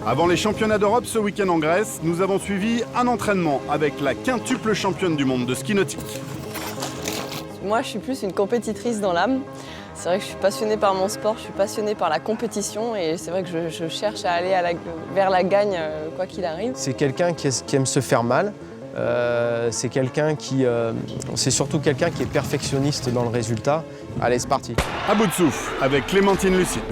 Avant les championnats d'Europe ce week-end en Grèce, nous avons suivi un entraînement avec la quintuple championne du monde de ski nautique. Moi, je suis plus une compétitrice dans l'âme. C'est vrai que je suis passionnée par mon sport, je suis passionnée par la compétition et c'est vrai que je cherche à aller vers la gagne quoi qu'il arrive. C'est quelqu'un qui aime se faire mal. C'est surtout quelqu'un qui est perfectionniste dans le résultat. Allez, c'est parti. À bout de souffle avec Clémentine Lucide.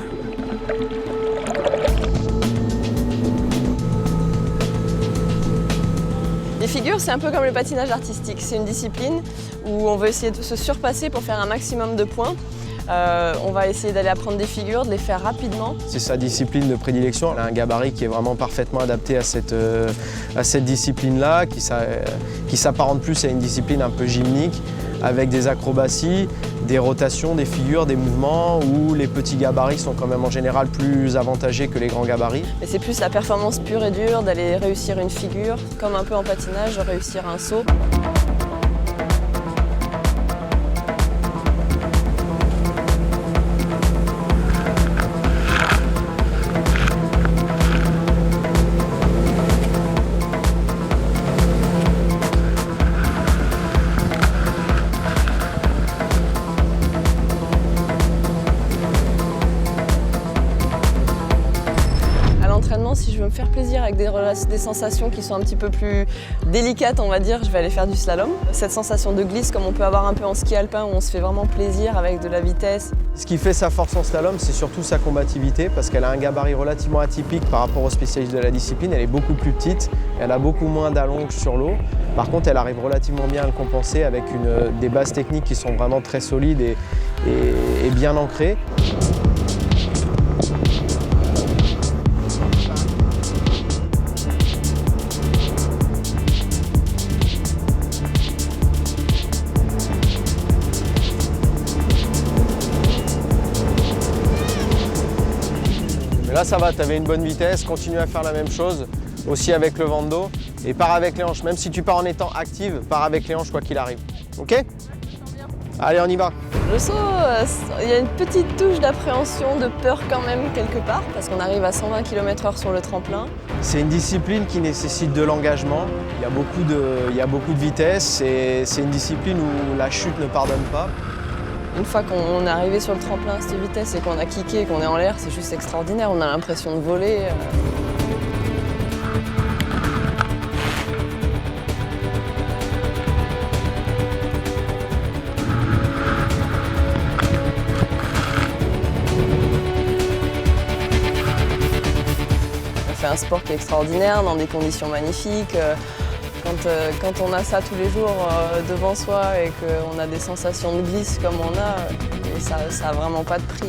Les figures, c'est un peu comme le patinage artistique. C'est une discipline où on veut essayer de se surpasser pour faire un maximum de points. On va essayer d'aller apprendre des figures, de les faire rapidement. C'est sa discipline de prédilection. Elle a un gabarit qui est vraiment parfaitement adapté à cette discipline-là, qui s'apparente plus à une discipline un peu gymnique, avec des acrobaties, des rotations, des figures, des mouvements, où les petits gabarits sont quand même en général plus avantagés que les grands gabarits. Mais c'est plus la performance pure et dure, d'aller réussir une figure, comme un peu en patinage, réussir un saut. Si je veux me faire plaisir avec des sensations qui sont un petit peu plus délicates, on va dire, je vais aller faire du slalom. Cette sensation de glisse comme on peut avoir un peu en ski alpin où on se fait vraiment plaisir avec de la vitesse. Ce qui fait sa force en slalom, c'est surtout sa combativité parce qu'elle a un gabarit relativement atypique par rapport aux spécialistes de la discipline. Elle est beaucoup plus petite, elle a beaucoup moins d'allonge sur l'eau. Par contre, elle arrive relativement bien à le compenser avec des bases techniques qui sont vraiment très solides et bien ancrées. Mais là ça va, tu avais une bonne vitesse, continue à faire la même chose, aussi avec le vent de dos, et pars avec les hanches. Même si tu pars en étant active, pars avec les hanches quoi qu'il arrive. Ok? Allez, on y va. Le saut, il y a une petite touche d'appréhension, de peur quand même quelque part, parce qu'on arrive à 120 km/h sur le tremplin. C'est une discipline qui nécessite de l'engagement, il y a beaucoup de vitesse, et c'est une discipline où la chute ne pardonne pas. Une fois qu'on est arrivé sur le tremplin à cette vitesse et qu'on a kické, qu'on est en l'air, c'est juste extraordinaire, on a l'impression de voler. On fait un sport qui est extraordinaire, dans des conditions magnifiques. Quand on a ça tous les jours devant soi et qu'on a des sensations de glisse comme on a, ça n'a vraiment pas de prix.